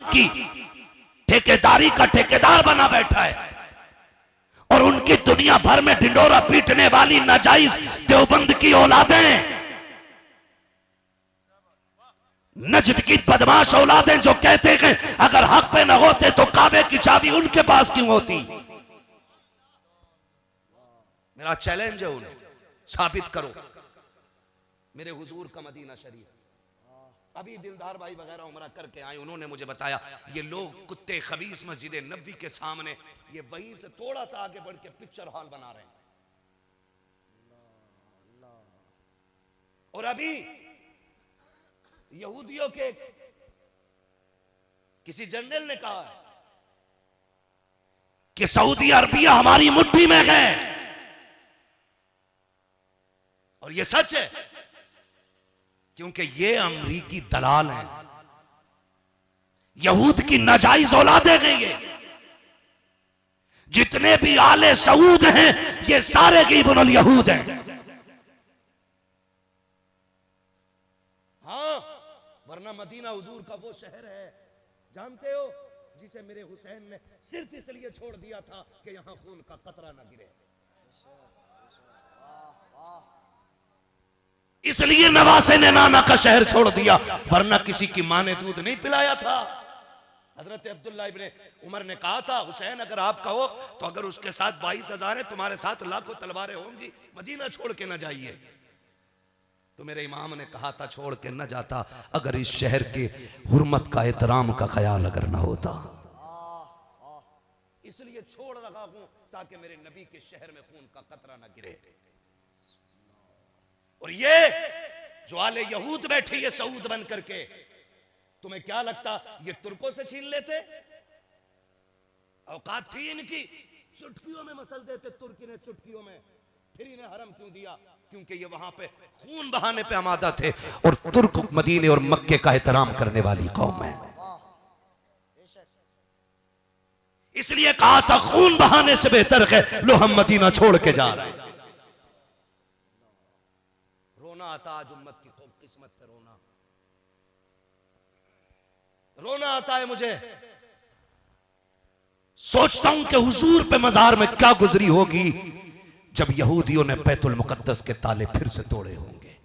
की ठेकेदारी का ठेकेदार बना बैठा है, और उनकी दुनिया भर में ढिंडोरा पीटने वाली नाजायज देवबंद की औलादें, नजद की बदमाश औलादें जो कहते हैं अगर हक पे न होते तो काबे की चाबी उनके पास क्यों होती। मेरा चैलेंज है उन्हें, साबित करो मेरे हुजूर का मदीना शरीफ। अभी दिलदार भाई वगैरह उमरा करके आए, उन्होंने मुझे बताया ये लोग कुत्ते खबीस मस्जिद नबी के सामने ये वहीं से थोड़ा सा आगे बढ़ के पिक्चर हॉल बना रहे हैं। और अभी यहूदियों के किसी जनरल ने कहा है कि सऊदी अरबिया हमारी मुट्ठी में है, और ये सच है क्योंकि ये अमरीकी दलाल हैं, यहूद की नाजायज औलादें हैं। ये जितने भी आले सऊद हैं ये सारे की इब्नुल यहूद हैं। हाँ, वरना मदीना हुजूर का वो शहर है, जानते हो, जिसे मेरे हुसैन ने सिर्फ इसलिए छोड़ दिया था कि यहां खून का कतरा ना गिरे, इसलिए नवासे ने नाना का शहर छोड़ दिया, वरना किसी की मां ने दूध नहीं पिलाया था। हजरत अब्दुल्ला इब्ने उमर ने कहा था हुसैन अगर आप कहो तो अगर उसके साथ 22,000 है, तुम्हारे साथ लाखों तलवारें होंगी, मदीना छोड़ के ना जाइए। तो मेरे इमाम ने कहा था छोड़ के न जाता अगर इस शहर के हुर्मत का एहतराम का ख्याल अगर ना होता, इसलिए छोड़ रहा हूं ताकि मेरे नबी के शहर में खून का कतरा ना गिरे। और ये जो आले यहूद बैठी है सऊद बन करके, तुम्हें क्या लगता ये तुर्कों से छीन लेते? औकात थी इनकी, चुटकियों में मसल देते तुर्की ने, चुटकियों में। फिर इन्हें हरम क्यों दिया? क्योंकि ये वहां पे खून बहाने पे आमादा थे, और तुर्क मदीने और मक्के का एहतराम करने वाली कौम है। इसलिए कहा था खून बहाने से बेहतर है लो हम मदीना छोड़ के जा रहे हैं। रोना आता आज उम्मत की किस्मत पे, रोना आता है मुझे। सोचता हूं कि हुजूर पे मजार में क्या गुजरी होगी जब यहूदियों ने बैतुल मुकद्दस के ताले फिर से तोड़े होंगे।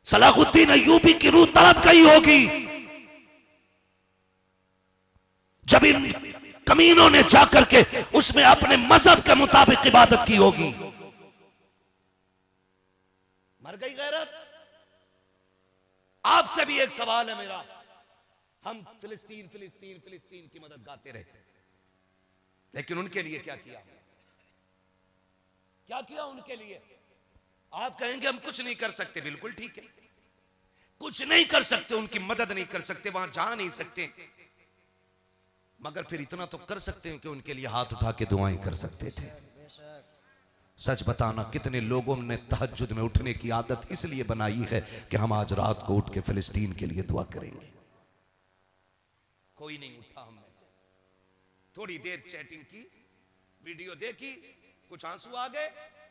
सलाहुद्दीन अय्यूबी की रूह तड़प गई होगी जब इन कमीनों ने जाकर के उसमें अपने मजहब के मुताबिक इबादत की होगी। मर गई गैरत। आपसे भी एक सवाल है मेरा, हम फिलिस्तीन फिलिस्तीन फिलिस्तीन की मदद गाते रहे, लेकिन उनके लिए क्या किया? क्या किया उनके लिए? आप कहेंगे हम कुछ नहीं कर सकते, बिल्कुल ठीक है, कुछ नहीं कर सकते, उनकी मदद नहीं कर सकते, वहां जा नहीं सकते, मगर फिर इतना तो कर सकते हैं कि उनके लिए हाथ उठा के दुआएं कर सकते थे। सच बताना कितने लोगों ने तहज्जुद में उठने की आदत इसलिए बनाई है कि हम आज रात को उठ के फिलिस्तीन के लिए दुआ करेंगे। कोई नहीं उठा हम में से। थोड़ी देर चैटिंग की, वीडियो देखी, कुछ आंसू आ गए,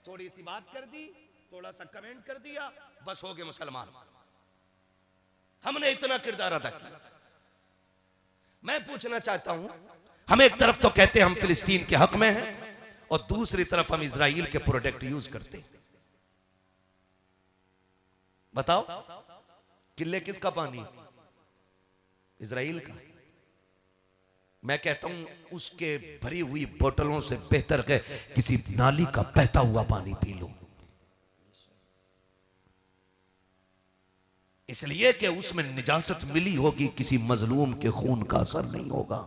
थोड़ी सी बात कर दी, थोड़ा सा कमेंट कर दिया, बस हो गए मुसलमान। हमने इतना किरदार अदा किया। मैं पूछना चाहता हूं, हम एक तरफ तो कहते हैं हम फिलिस्तीन के हक में हैं और दूसरी तरफ हम इजराइल के प्रोडक्ट यूज करते। बताओ किले किसका पानी? इजराइल का। मैं कहता हूं उसके भरी हुई बोतलों से बेहतर है किसी नाली का बहता हुआ पानी पी लो, इसलिए कि उसमें निजासत मिली होगी, किसी मजलूम के खून का असर नहीं होगा।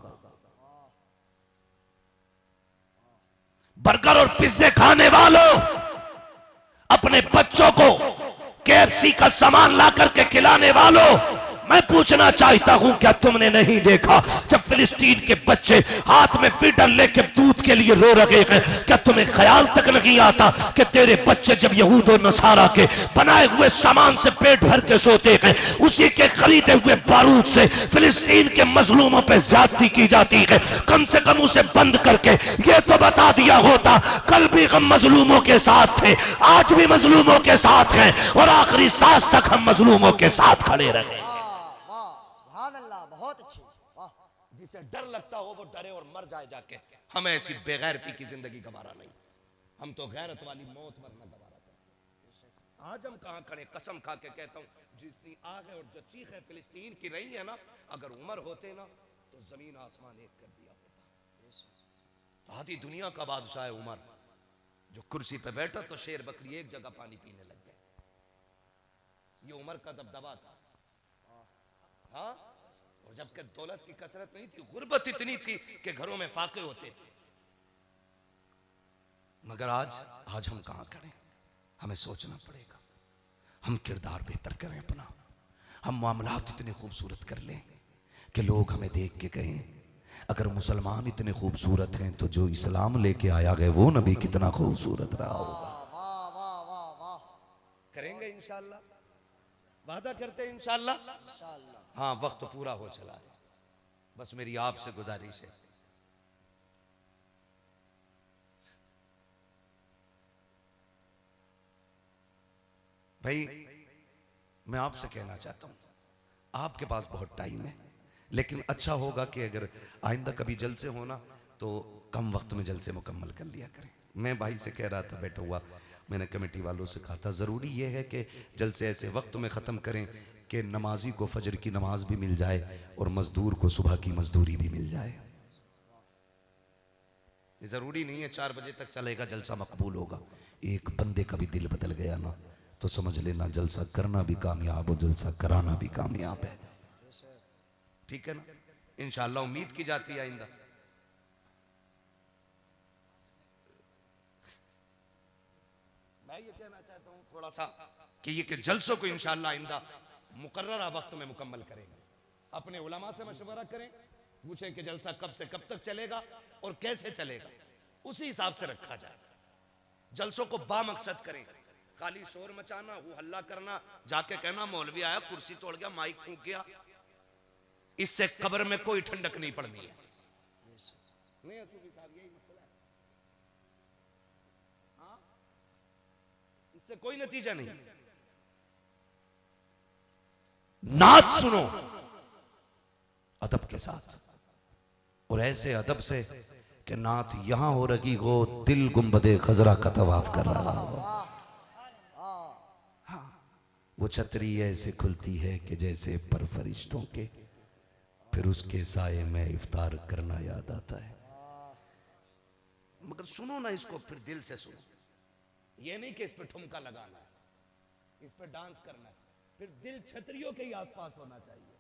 बर्गर और पिज्जे खाने वालों, अपने बच्चों को KFC का सामान ला करके खिलाने वालों, मैं पूछना चाहता हूं क्या तुमने नहीं देखा जब फिलिस्तीन के बच्चे हाथ में फीडर लेके दूध के लिए रो रहे हैं, क्या तुम्हें ख्याल तक नहीं आता कि तेरे बच्चे जब यहूद और नसारा के बनाए हुए सामान से पेट भर के सोते हैं, उसी के खरीदे हुए बारूद से फिलिस्तीन के मजलूमों पे ज्यादती की जाती है? कम से कम उसे बंद करके ये तो बता दिया होता कल भी हम मजलूमों के साथ थे, आज भी मजलूमों के साथ हैं और आखिरी सांस तक हम मजलूमों के साथ खड़े रहे। बहुत अच्छी, वाह। जिसे डर लगता हो वो डरे और मर जाए जाके। हमें ऐसी बेगैरती की जिंदगी गवारा नहीं, हम तो गैरत वाली मौत मरना गवारा करते। आज हम कहां खड़े, कसम खा के कहता हूं, जितनी आग है और जो चीखें फिलिस्तीन की रही है ना, अगर उमर होते ना तो जमीन आसमान एक कर दिया होता। आधी दुनिया का बादशाह है उमर, जो कुर्सी पे बैठा तो शेर बकरी एक जगह पानी पीने लग गए। ये उमर का दबदबा था। हाँ, और जबकि दौलत की कसरत नहीं थी, गुर्बत इतनी थी कि घरों में फाके होते थे। मगर आज हम कहां खड़े, हमें सोचना पड़ेगा। हम किरदार बेहतर करें अपना, हम मामलात इतने खूबसूरत कर लें कि लोग हमें देख के कहें अगर मुसलमान इतने खूबसूरत हैं तो जो इस्लाम लेके आया गया वो नबी कितना खूबसूरत रहा होगा। वाह वाह वाह वाह। करेंगे इंशाअल्लाह, वादा करते हैं इंशाअल्लाह। इंशाअल्लाह। हाँ, वक्त पूरा हो चला है, बस मेरी आपसे गुजारिश है, भाई मैं आपसे कहना चाहता हूं, आपके पास बहुत टाइम है, लेकिन अच्छा होगा कि अगर आइंदा कभी जलसे होना तो कम वक्त में जलसे मुकम्मल कर लिया करें। मैं भाई से कह रहा था बैठा हुआ, मैंने कमेटी वालों से कहा था ज़रूरी यह है कि जलसे ऐसे वक्त में ख़त्म करें कि नमाजी को फजर की नमाज भी मिल जाए और मजदूर को सुबह की मजदूरी भी मिल जाए। ज़रूरी नहीं है 4 बजे तक चलेगा जलसा मकबूल होगा। एक बंदे का भी दिल बदल गया ना तो समझ लेना जलसा करना भी कामयाब और जलसा कराना भी कामयाब है। ठीक है ना, इंशाअल्लाह उम्मीद की जाती है आइंदा। मैं ये कहना चाहता हूं थोड़ा सा कि ये कि जलसों को इंशाअल्लाह आइंदा मुकर्ररा वक्त में मुकम्मल करेंगे। अपने उलमा से मशवरा करें, पूछें कि जलसा कब से कब तक चलेगा और कैसे चलेगा, उसी हिसाब से रखा जाए। जलसों को बामकसद करें, खाली शोर मचाना, वो हल्ला करना, जाके कहना मौलवी आया कुर्सी तोड़ गया माइक फूंक गया, इससे कब्र में कोई ठंडक नहीं पड़नी है। नहीं साहब, यही मसला है। हाँ, इससे कोई नतीजा नहीं। नात सुनो अदब के साथ, और ऐसे अदब से कि नात यहां हो रही हो दिल गुंबदे खजरा का तवाफ कर रहा हो। हाँ, वो छतरी ऐसे खुलती है कि जैसे पर फरिश्तों के, फिर उसके साये में इफ्तार करना याद आता है। मगर सुनो ना इसको, फिर दिल से सुनो। ये नहीं कि इस पे ठुमका लगाना है, इस पे डांस करना है, फिर दिल छतरियों के ही आसपास होना चाहिए,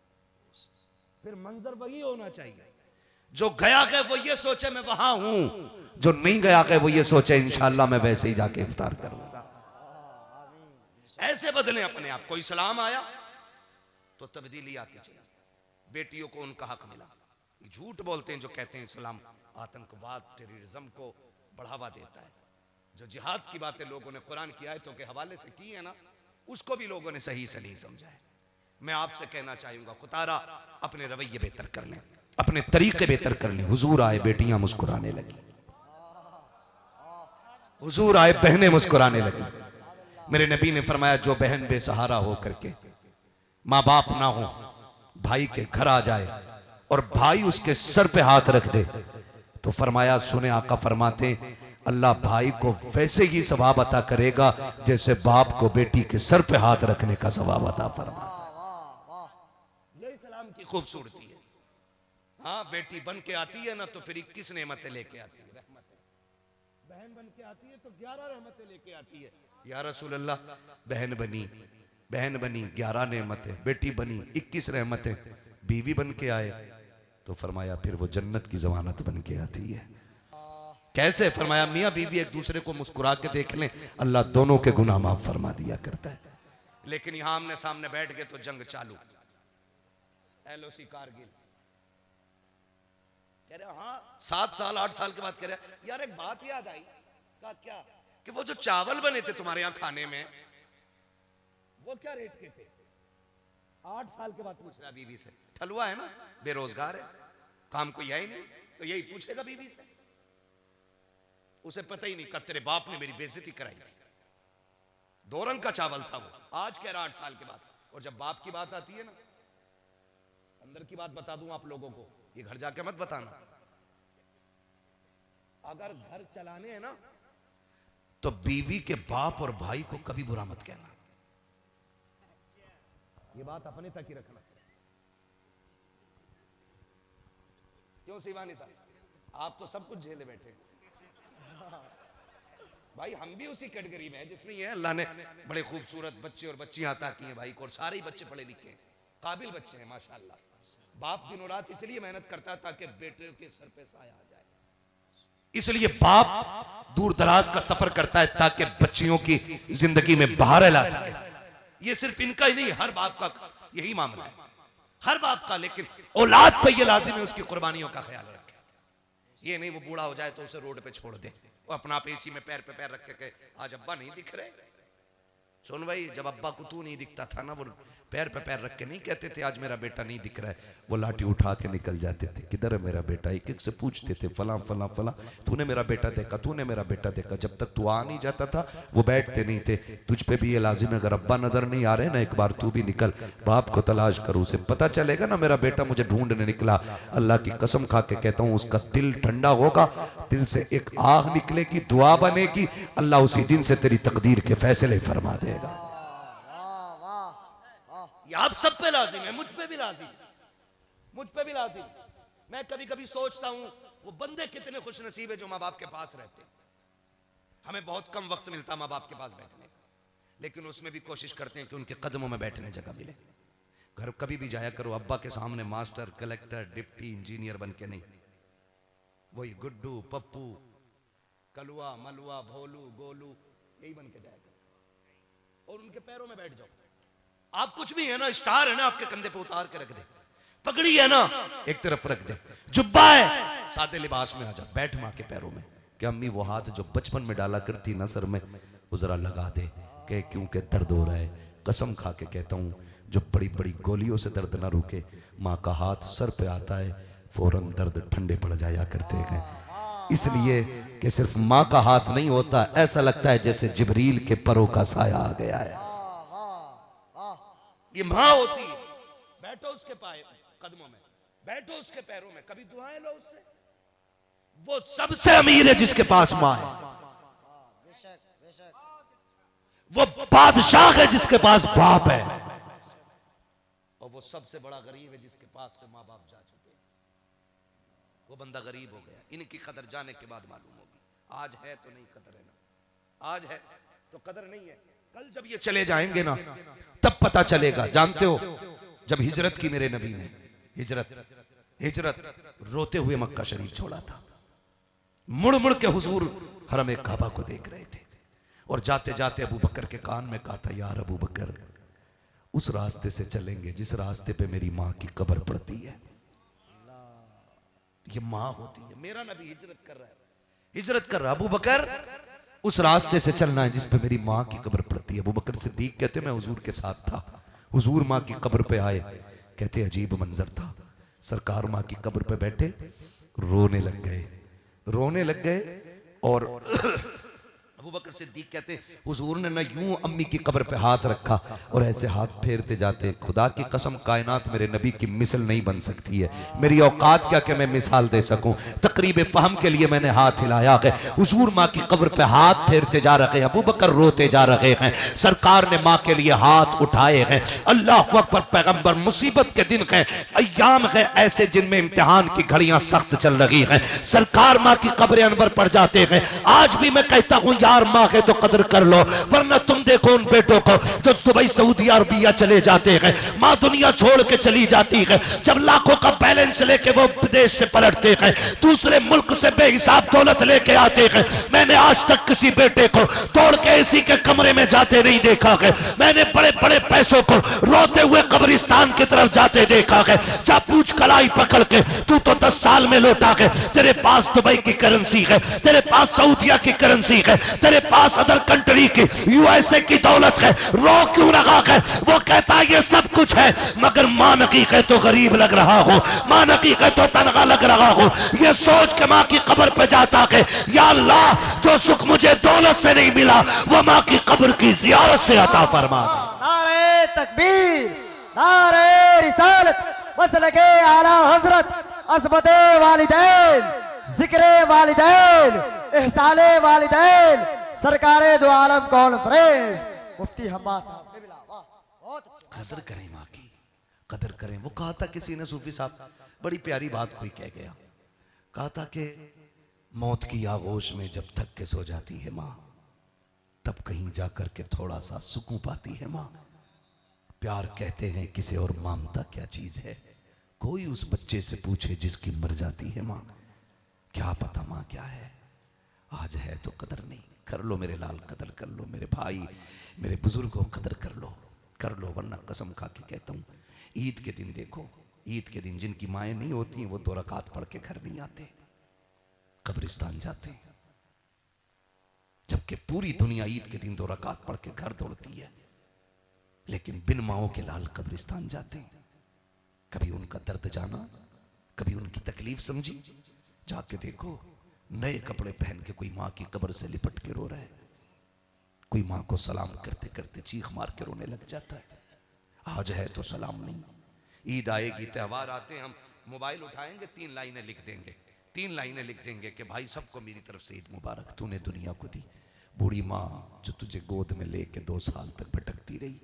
फिर मंजर वही होना चाहिए। जो गया गए वो ये सोचे मैं वहां हूं, जो नहीं गया गए वो ये सोचे इंशाअल्लाह मैं वैसे ही जाके इफ्तार करूंगा। ऐसे बदले अपने आप को। इस्लाम आया तो तब्दीली आती चली, बेटियों को उनका हक मिला। झूठ बोलते हैं जो कहते हैं इस्लाम आतंकवाद टेररिज्म को बढ़ावा देता है। जो जिहाद की बातें लोगों ने कुरान की आयतों के हवाले से की है ना, उसको भी लोगों ने सही से नहीं समझा है। मैं आपसे कहना चाहूंगा खुतारा अपने रवैये बेहतर कर लें, अपने तरीके बेहतर कर लें। हुजूर आए बेटियां मुस्कुराने लगी, हुजूर आए बहनें मुस्कुराने लगी। मेरे नबी ने फरमाया जो बहन बेसहारा हो करके माँ बाप ना हो, भाई के घर आ जाए और भाई उसके सर पे हाथ रख दे, तो फरमाया सुने आका फरमाते अल्लाह भाई को वैसे ही सवाब अता करेगा जैसे बाप को बेटी के सर पे हाथ रखने का सवाब अता फरमाता। ये इस्लाम की खूबसूरती है। हाँ, बेटी बन के आती है ना तो फिर 21 नेमतें लेके आती है, रहमतें। बहन बन के आती है तो 11 रहमतें लेके आती है। या रसूल अल्लाह, बहन बनी 11 नेमतें, बेटी बनी 21 रहमतें, बीवी बन के आए तो फरमाया फिर वो जन्नत की जमानत बन के आती है। कैसे? फरमाया मियां बीवी एक दूसरे को मुस्कुरा के देख लें, अल्लाह दोनों के गुनाह माफ फरमा दिया करता है। लेकिन यहां आमने सामने बैठ गए तो जंग चालू। LOC कारगिल कह रहे हाँ 7 साल 8 साल के बाद कह रहे यार एक बात याद आई। कहा क्या? कि वो जो चावल बने थे तुम्हारे यहां खाने में वो क्या रेट के थे? 8 साल के बाद पूछ रहा बीवी से। ठलुआ है ना, बेरोजगार है, काम कोई है ही नहीं, तो यही पूछेगा बीवी से। उसे पता ही नहीं कि तेरे बाप ने मेरी बेइज्जती कराई थी। 2 रंग का चावल था वो। आज कह रहा 8 साल के बाद। और जब बाप की बात आती है ना, कदर की बात बता दूं आप लोगों को, ये घर जाके मत बताना। अगर घर चलाने हैं ना तो बीवी के बाप और भाई को कभी बुरा मत कहना, ये बात अपने तक ही रखना। क्यों शिवानी साहब, आप तो सब कुछ झेले बैठे भाई, हम भी उसी कैटेगरी में है जिसमें ये अल्लाह ने बड़े खूबसूरत बच्चे और बच्चियां अता की हैं भाई को, और सारे ही बच्चे पढ़े लिखे हैं, काबिल बच्चे हैं माशाल्लाह। बाप दिनों रात इसलिए मेहनत करता है ताकि बेटे के सर पे साया आ जाए, इसलिए बाप दूर दराज का सफर करता है ताकि बच्चियों की जिंदगी में बहार ला सके। ये सिर्फ इनका ही नहीं, हर बाप का यही मामला है, हर बाप का। लेकिन औलाद पे ये लाजिम है उसकी कुर्बानियों का ख्याल रखे। ये नहीं वो बूढ़ा हो जाए तो उसे रोड पे छोड़ दे, वो अपना आप एसी में पैर पे पैर रख के आज अब्बा नहीं दिख रहे। सुन भाई, जब अब्बा को तू नहीं दिखता था ना, वो पैर पे पैर रख के नहीं कहते थे आज मेरा बेटा नहीं दिख रहा है, वो लाठी उठा के निकल जाते थे, किधर है मेरा बेटा, एक एक से पूछते थे, फला फला फला तूने मेरा बेटा देखा, तूने मेरा बेटा देखा। जब तक तू आ नहीं जाता था वो बैठते नहीं थे। तुझ पे भी ये लाजिम है, अगर अब्बा नजर नहीं आ रहे ना, एक बार तू भी निकल, बाप को तलाश करो, उसे पता चलेगा ना मेरा बेटा मुझे ढूंढने निकला। अल्लाह की कसम खा के कहता हूँ उसका दिल ठंडा होगा, दिल से एक आग निकलेगी, दुआ बनेगी, अल्लाह उसी दिन से तेरी तकदीर के फैसले फरमा देगा। ये आप सब पे लाजिम है, मुझ पे भी लाजिम, मुझ पे भी लाजिम। मैं कभी कभी सोचता हूं वो बंदे कितने खुश नसीब है जो माँ बाप के पास रहते। हमें बहुत कम वक्त मिलता माँ बाप के पास बैठने का, लेकिन उसमें भी कोशिश करते हैं कि उनके कदमों में बैठने जगह मिले। घर कभी भी जाया करो अब्बा के सामने मास्टर, कलेक्टर, डिप्टी, इंजीनियर बन के नहीं, वही गुड्डू, पप्पू, कलुआ, मलुआ, भोलू, गोलू, यही बन के जाया करो और उनके पैरों में बैठ जाओ। आप कुछ भी है ना, स्टार है ना, आपके कंधे पे उतार के रख दे, पगड़ी है ना एक तरफ रख दे, जुब्बा है सादे लिबास में आ जा, बैठ माँ के पैरों में कि अम्मी वो हाथ जो बचपन में डाला करती ना सर में, वो जरा लगा दे कि क्योंकि दर्द हो रहा है। कसम खा के कहता हूँ जो बड़ी बड़ी गोलियों से दर्द ना रुके, माँ का हाथ सर पे आता है फौरन दर्द ठंडे पड़ जाया करते हैं। इसलिए कि सिर्फ माँ का हाथ नहीं होता, ऐसा लगता है जैसे जिब्रील के परों का साया आ गया है। ये माँ होती है, बैठो उसके पाए कदमों में, बैठो उसके पैरों में, कभी दुआएं लो उससे। वो सबसे अमीर है जिसके पास माँ है, वो बादशाह है जिसके पास बाप है, और वो सबसे बड़ा गरीब है जिसके पास से माँ बाप जा चुके हैं। वो बंदा गरीब हो गया, इनकी कदर जाने के बाद मालूम होगी। आज है तो नहीं कदर है ना, आज है तो कदर नहीं है, कल जब ये चले जाएंगे ना तब पता चलेगा। जानते हो जब हिजरत की मेरे नबी ने, हिजरत रोते हुए मक्का शरीफ छोड़ा था, मुड़ मुड़ के हुजूर हरम काबा को देख रहे थे, और जाते जाते अबू बकर के कान में कहा था, यार अबू बकर उस रास्ते से चलेंगे जिस रास्ते पे मेरी माँ की कब्र पड़ती है। ये माँ होती है, मेरा नबी हिजरत कर रहा है, हिजरत कर रहा, अबू बकर उस रास्ते से चलना है जिस पे मेरी माँ की कब्र पड़ती है। अबू बकर सिद्दीक कहते मैं हुजूर के साथ था, हुजूर माँ की कब्र पे आए, कहते अजीब मंजर था, सरकार माँ की कब्र पे बैठे रोने लग गए और अबू बकर सिद्दीक कहते हुजूर ने ना यूं अम्मी की कब्र पे हाथ रखा और ऐसे हाथ फेरते जाते, खुदा की कसम कायनात मेरे नबी की मिसल नहीं बन सकती है, मेरी औकात क्या कि मैं मिसाल दे सकूं। तकरीब फहम के लिए मैंने हाथ हिलाया है, हुजूर माँ की कब्र पे हाथ फेरते जा रहे हैं, अबू बकर रोते जा रहे हैं, सरकार ने माँ के लिए हाथ उठाए हैं। अल्लाह अकबर, पैगंबर, मुसीबत के दिन है, अय्याम है ऐसे जिनमें इम्तिहान की घड़ियां सख्त चल रही हैं, सरकार माँ की कब्र अनवर पड़ जाते हैं। आज भी मैं कहता हूं यार माँ है तो कदर कर लो, वरना तुम देखो उन बेटों को जो दुबई सऊदी अरबिया चले जाते हैं, माँ दुनिया छोड़ के चली जाती है, जब लाखों का बैलेंस लेके वो विदेश से पलटते हैं, दूसरे मुल्क से बेहिसाब दौलत लेके आते हैं। मैंने आज तक किसी बेटे को तोड़ के इसी के कमरे में जाते नहीं देखा है, मैंने बड़े बड़े पैसों को रोते हुए कब्रिस्तान की तरफ जाते देखा है। जा पूछ कलाई पकड़ के, तू तो 10 साल में लौटा है, तेरे पास दुबई की करेंसी है, तेरे पास सऊदिया की करेंसी है, तेरे पास अदर कंट्री की यूएसए की दौलत है, रो क्यों रहा है? वो कहता है ये सब कुछ है मगर मां नकी है तो गरीब लग रहा हो, मां नकी है तो तनखा लग रहा हो। ये सोच के मां की कब्र पे जाता है, या अल्लाह जो सुख मुझे दौलत से नहीं मिला वो मां की कब्र की जियारत से अता फरमा। नारे तकबीर, नारे रिसालत, वसल के आला हजरत अज़मते वालिदैन, जिक्रे वालिदैन, एहसाने वालिदैन, सरकारे दो आलम कॉन्फ्रेंस मुफ्ती हम्मा साहब ने मिला। वाह, बहुत अच्छे। कदर करें माँ की, कदर करें। वो कहा था किसी ने, सूफी साहब, बड़ी प्यारी बात कोई कह गया, कहा था कि मौत की आगोश में जब थक के सो जाती है माँ, तब कहीं जाकर के थोड़ा सा सुकून पाती है माँ। प्यार कहते हैं किसे और ममता क्या चीज है, कोई उस बच्चे से पूछे जिसकी मर जाती है माँ। क्या पता माँ क्या है, आज है तो कदर नहीं। कर लो मेरे लाल, कदर कर लो मेरे भाई, मेरे बुजुर्गों, कदर कर लो, वरना कसम खा के कहता हूँ, ईद के दिन देखो, ईद के दिन जिनकी माएँ नहीं होती वो 2 रकात पढ़ के घर नहीं आते, कब्रिस्तान जाते हैं। जबकि पूरी दुनिया ईद के दिन 2 रकात पढ़ के घर दौड़ती है, लेकिन बिन माओ के लाल कब्रिस्तान जाते हैं। कभी उनका दर्द जाना, कभी उनकी तकलीफ समझी। जाके देखो, नए कपड़े पहन के कोई माँ की कब्र से लिपट के रो रहा है, कोई माँ को सलाम करते करते चीख मार के रोने लग जाता है। आज है तो सलाम नहीं। ईद आएगी, त्यौहार आते हैं, हम मोबाइल उठाएंगे, 3 लाइनें लिख देंगे, 3 लाइनें लिख देंगे कि भाई सबको मेरी तरफ से ईद मुबारक, तूने दुनिया को दी। बूढ़ी माँ जो तुझे गोद में लेके 2 साल तक भटकती रही,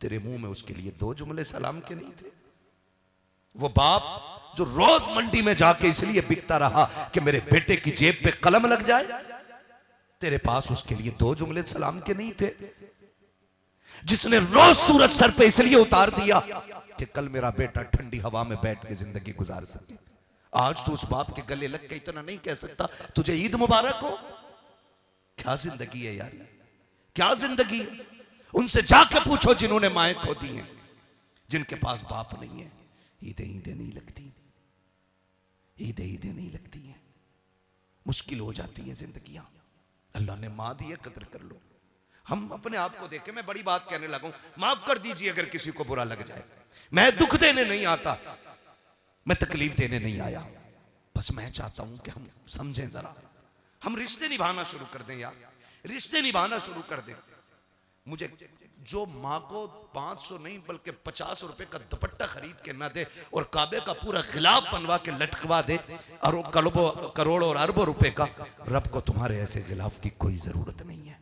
तेरे मुंह में उसके लिए 2 जुमले सलाम के नहीं थे। वो बाप जो रोज मंडी में जाके इसलिए बिकता रहा कि मेरे बेटे की जेब पे कलम लग जाए, तेरे पास उसके लिए 2 जुमले सलाम के नहीं थे। जिसने रोज सूरज सर पे इसलिए उतार दिया कि कल मेरा बेटा ठंडी हवा में बैठ के जिंदगी गुजार सके, आज तो उस बाप के गले लग के इतना नहीं कह सकता तुझे ईद मुबारक हो। क्या जिंदगी है यार, क्या जिंदगी है। उनसे जाके पूछो जिन्होंने माएँ खो दी हैं, जिनके पास बाप नहीं है, ईदें नहीं लगती, ईदें नहीं लगती हैं, मुश्किल हो जाती है जिंदगियां। अल्लाह ने माँ दी है, कदर कर लो। हम अपने आप को देखें, मैं बड़ी बात कहने लगा हूं, माफ कर दीजिए अगर किसी को बुरा लग जाए। मैं दुख देने नहीं आता, मैं तकलीफ देने नहीं आया, बस मैं चाहता हूं कि हम समझें जरा, हम रिश्ते निभाना शुरू कर दें यार, रिश्ते निभाना शुरू कर दें। मुझे जो माँ को 500 नहीं बल्कि 50 रुपए का दुपट्टा खरीद के ना दे और काबे का पूरा गिलाफ बनवा के लटकवा दे और करोड़ों और अरबों रुपए का, रब को तुम्हारे ऐसे गिलाफ की कोई जरूरत नहीं है।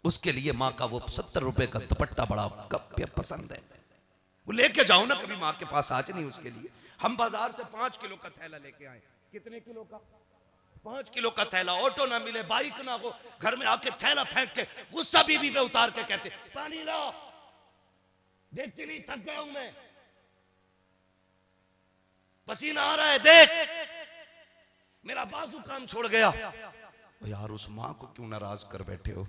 उसके लिए माँ का वो 70 रुपए का दुपट्टा बड़ा पसंद है, वो लेके जाओ ना कभी माँ के पास। आज नहीं उसके लिए हम बाजार से 5 किलो का थैला लेके आए। कितने किलो का? 5 किलो का थैला। ऑटो ना मिले, बाइक ना हो, घर में आके थैला फेंक के गुस्सा बीवी पे उतार के कहते पानी लाओ, देखती नहीं थक गया हूं मैं, पसीना आ रहा है, देख मेरा बाजू काम छोड़ गया। यार उस मां को क्यों नाराज कर बैठे हो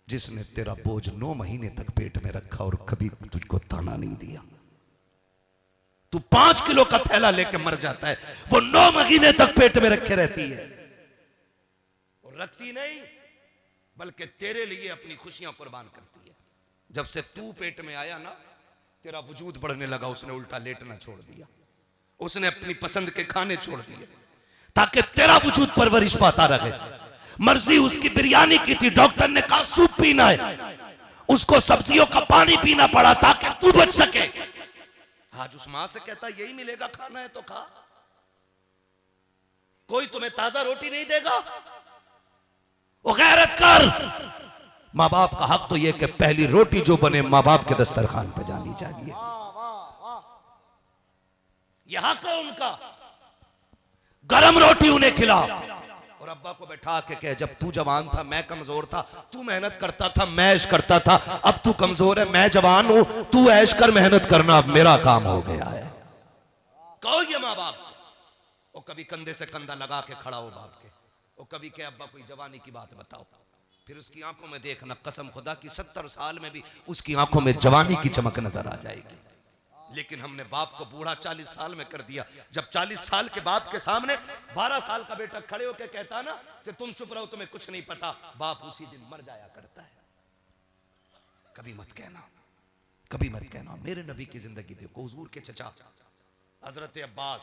जिसने तेरा बोझ 9 महीने तक पेट में रखा और कभी तुझको ताना नहीं दिया। तू 5 किलो का थैला लेके मर जाता है, वो 9 महीने तक पेट में रखे रहती है और रखती नहीं बल्कि तेरे लिए अपनी खुशियां कुर्बान करती है। जब से तू पेट में आया ना, तेरा वजूद बढ़ने लगा, उसने उल्टा लेटना छोड़ दिया, उसने अपनी पसंद के खाने छोड़ दिए ताकि तेरा वजूद परवरिश पाता रहे। मर्जी उसकी बिरयानी की थी, डॉक्टर ने कहा सूप पीना है, उसको सब्जियों का पानी पीना पड़ा ताकि तू बच सके। आज उस मां से कहता यही मिलेगा, खाना है तो खा, कोई तुम्हें ताजा रोटी नहीं देगा। वो गैरत कर। माँ बाप का हक तो यह कि पहली रोटी जो बने माँ बाप के दस्तरखान पे जानी चाहिए, यह हक है उनका। गरम रोटी उन्हें खिला और अब्बा को बैठा के कह जब तू जवान था मैं कमजोर था, तू मेहनत करता था मैं ऐश करता था, अब तू कमजोर है मैं जवान हूं, तू ऐश कर मेहनत करना अब मेरा काम हो गया है। कहो ये माँ बाप से, वो कभी कंधे से कंधा लगा के खड़ा हो बाप के, वो कभी कहे अब्बा कोई जवानी की बात बताओ, फिर उसकी आंखों में देखना कसम खुदा की 70 साल में भी उसकी आंखों में जवानी की चमक नजर आ जाएगी। लेकिन हमने बाप को बूढ़ा 40 साल में कर दिया। जब 40 साल के बाप के सामने 12 साल का बेटा खड़े होकर कहता ना कि तुम चुप रहो तुम्हें कुछ नहीं पता, बाप उसी दिन मर जाया करता है। कभी मत कहना, कभी मत कहना। मेरे नबी की जिंदगी देखो, हुजूर के चचा हजरत अब्बास,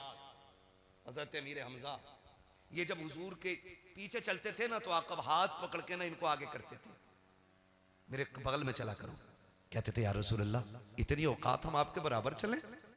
हजरत अमीर हमजा, ये जब हुजूर के पीछे चलते थे ना तो आका हाथ पकड़ के ना इनको आगे करते थे, मेरे बगल में चला करो, कहते थे या रसूल अल्लाह, इतनी औकात हम आपके बराबर चलें?